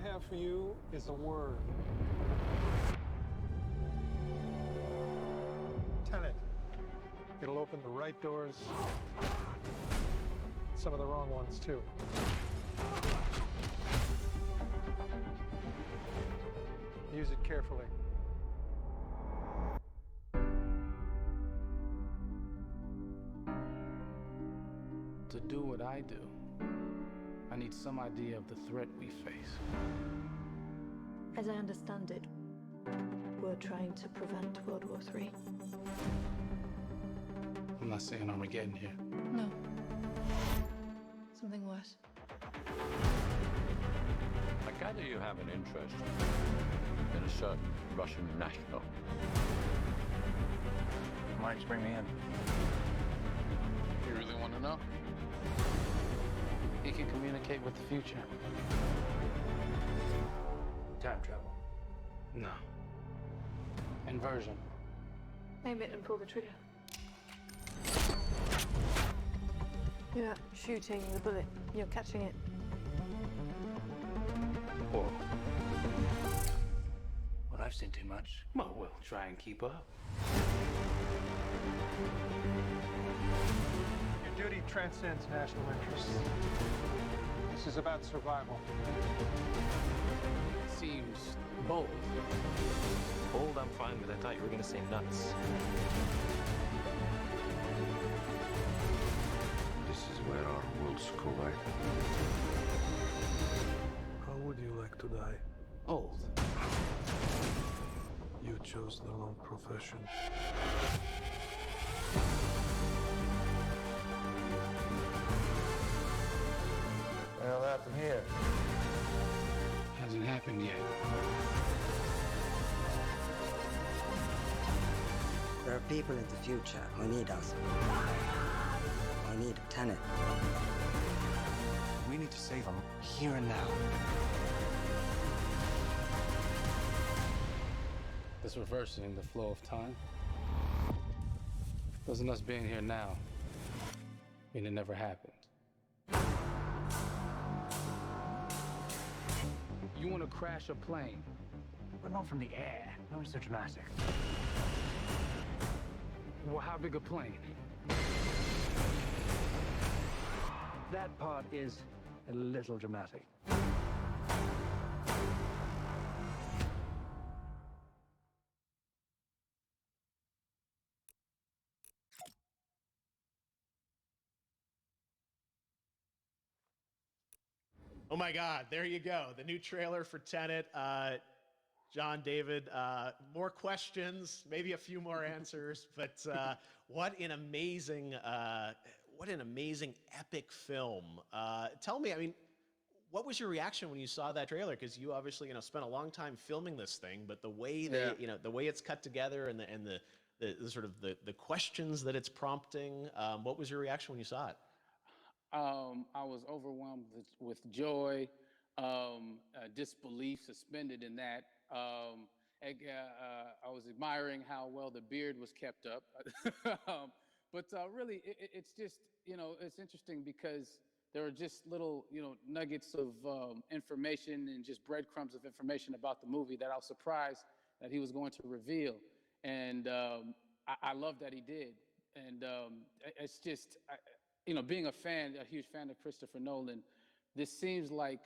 I have for you is a word. Tenet. It'll open the right doors, some of the wrong ones, too. Use it carefully. To do what I do, I need some idea of the threat we face. As I understand it, we're trying to prevent World War III. I'm not saying Armageddon here. No. Something worse. I gather you have an interest in a certain Russian national. Why don't you bring me in? You really want to know? He can communicate with the future. Time travel. No. Inversion. Aim it and pull the trigger. You're not shooting the bullet, you're catching it. Whoa. Well, I've seen too much. Well, we'll try and keep up. Your duty transcends national interests. This is about survival. Seems bold. Bold, I'm fine with. I thought you were going to say nuts. This is where our worlds collide. How would you like to die? Old. You chose the wrong profession. What the hell happened here? Hasn't happened yet. There are people in the future who need us. Who need Tenet. We need to save them here and now. This reversing the flow of time. Doesn't us being here now mean it never happened? You want to crash a plane? But not from the air. No, it's so dramatic. Well, how big a plane? That part is a little dramatic. Oh my God, there you go. The new trailer for Tenet. John, David, more questions, maybe a few more answers, but what an amazing epic film. Tell me, I mean, what was your reaction when you saw that trailer? Because you obviously, spent a long time filming this thing, but the way the way it's cut together and the sort of the questions that it's prompting, what was your reaction when you saw it? I was overwhelmed with joy, disbelief, suspended in that. I was admiring how well the beard was kept up. But really, it's just, it's interesting because there are just little, nuggets of information and just breadcrumbs of information about the movie that I was surprised that he was going to reveal. And I love that he did. And it's just, being a huge fan of Christopher Nolan, this seems like,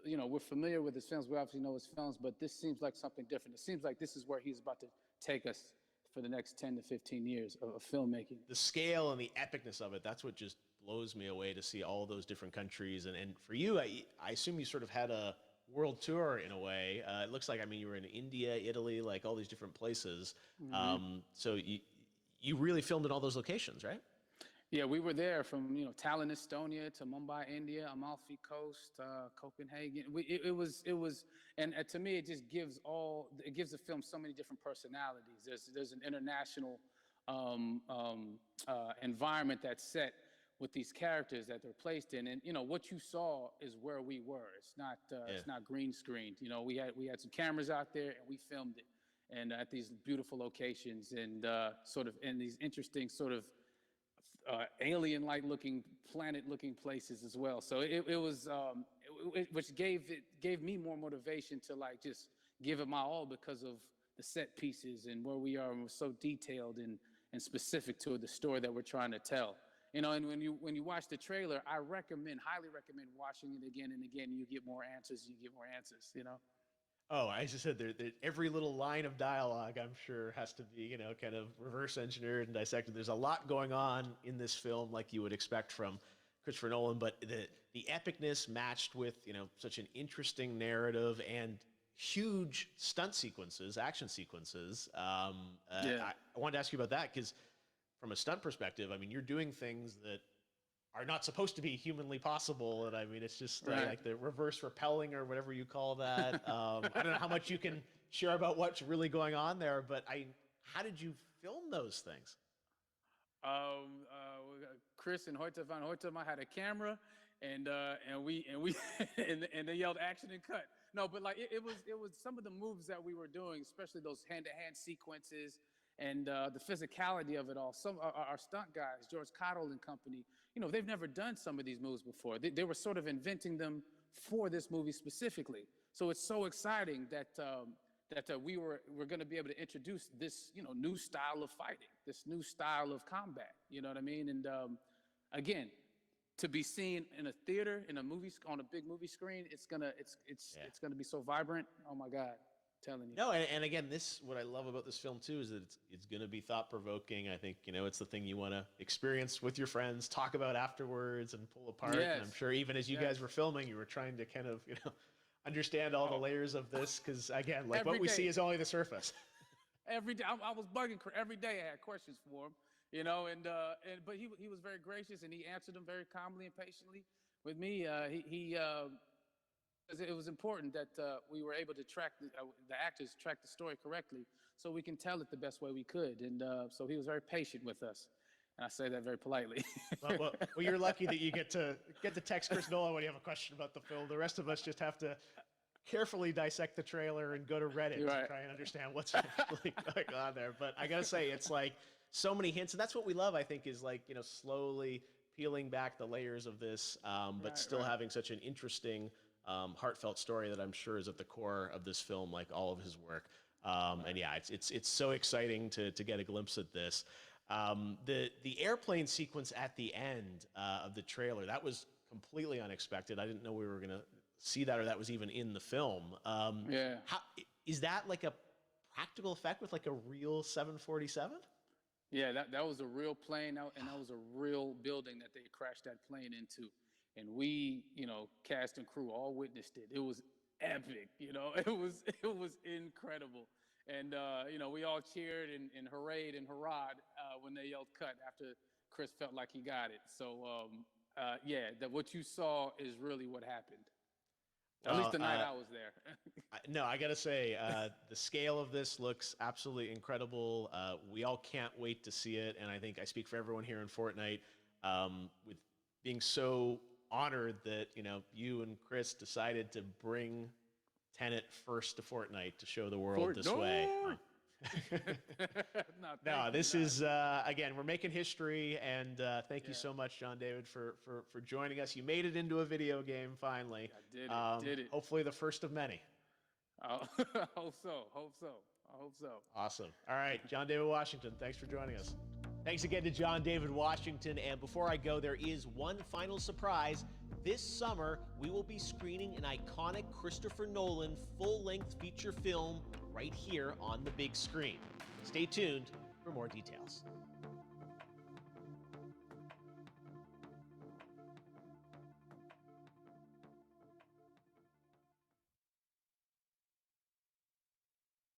we're familiar with his films. We obviously know his films, but this seems like something different. It seems like this is where he's about to take us for the next 10 to 15 years of filmmaking. The scale and the epicness of it, that's what just blows me away, to see all those different countries. And for you, I assume you sort of had a world tour in a way. It looks like, you were in India, Italy, like all these different places. Mm-hmm. So you really filmed in all those locations, right? Yeah, we were there from Tallinn, Estonia, to Mumbai, India, Amalfi Coast, Copenhagen. It was, and to me, it just gives the film so many different personalities. There's an international environment that's set with these characters that they're placed in, and what you saw is where we were. It's not green screened. We had some cameras out there and we filmed it, and at these beautiful locations and sort of in these interesting sort of alien-like looking, planet-looking places as well. So it was which gave me more motivation to like just give it my all because of the set pieces and where we are, and we're so detailed and specific to the story that we're trying to tell. You know, and when you watch the trailer, I highly recommend watching it again and again. You get more answers. You know. Oh, as I said, every little line of dialogue, I'm sure, has to be, you know, kind of reverse engineered and dissected. There's a lot going on in this film, like you would expect from Christopher Nolan, but the epicness matched with, you know, such an interesting narrative and huge stunt sequences, action sequences. I wanted to ask you about that because, from a stunt perspective, I mean, you're doing things that are not supposed to be humanly possible, and I mean, it's just like the reverse rappelling or whatever you call that. I don't know how much you can share about what's really going on there, but how did you film those things? Chris and Hoyte van Hoytema had a camera, and we and they yelled action and cut. No, but like it was some of the moves that we were doing, especially those hand-to-hand sequences and the physicality of it all. Some our stunt guys, George Cottle and company, you know, they've never done some of these moves before. They were sort of inventing them for this movie specifically. So it's so exciting that we're going to be able to introduce this, you know, new style of fighting, this new style of combat. You know what I mean? And again, to be seen in a theater, in a movie, on a big movie screen, it's gonna be so vibrant. Oh my God. Telling you. No, and again, what I love about this film too is that it's going to be thought provoking. I think, you know, it's the thing you want to experience with your friends, talk about afterwards, and pull apart. Yes. And I'm sure even as you guys were filming, you were trying to kind of, you know, understand all the layers of this because, again, like Every what we day. see is only the surface. Every day, I was bugging every day. I had questions for him, you know, but he was very gracious and he answered them very calmly and patiently with me. It was important that we were able to track the actors track the story correctly, so we can tell it the best way we could. And so he was very patient with us, and I say that very politely. well, you're lucky that you get to text Chris Nolan when you have a question about the film. The rest of us just have to carefully dissect the trailer and go to Reddit to try and understand what's actually going on there. But I gotta say, it's like so many hints, and that's what we love. I think is like, you know, slowly peeling back the layers of this, but still having such an interesting, heartfelt story that I'm sure is at the core of this film, like all of his work. And yeah, it's so exciting to get a glimpse at this. The airplane sequence at the end of the trailer, that was completely unexpected. I didn't know we were gonna see that, or that was even in the film. How is that, like a practical effect with like a real 747? Yeah, that was a real plane, and that was a real building that they crashed that plane into. And we, you know, cast and crew all witnessed it. It was epic, you know. It was incredible. And you know, we all cheered and hurrayed and hurrahed when they yelled cut after Chris felt like he got it. So yeah, what you saw is really what happened. At least the night I was there. No, I gotta say, the scale of this looks absolutely incredible. We all can't wait to see it, and I think I speak for everyone here in Fortnite with being so honored that, you know, you and Chris decided to bring Tenet first to Fortnite to show the world this way. No, this is again, we're making history, and thank you so much, John David, for joining us. You made it into a video game finally. I did it. Hopefully the first of many. Hope so. Awesome. All right, John David Washington, thanks for joining us. Thanks again to John David Washington. And before I go, there is one final surprise. This summer, we will be screening an iconic Christopher Nolan full-length feature film right here on the big screen. Stay tuned for more details.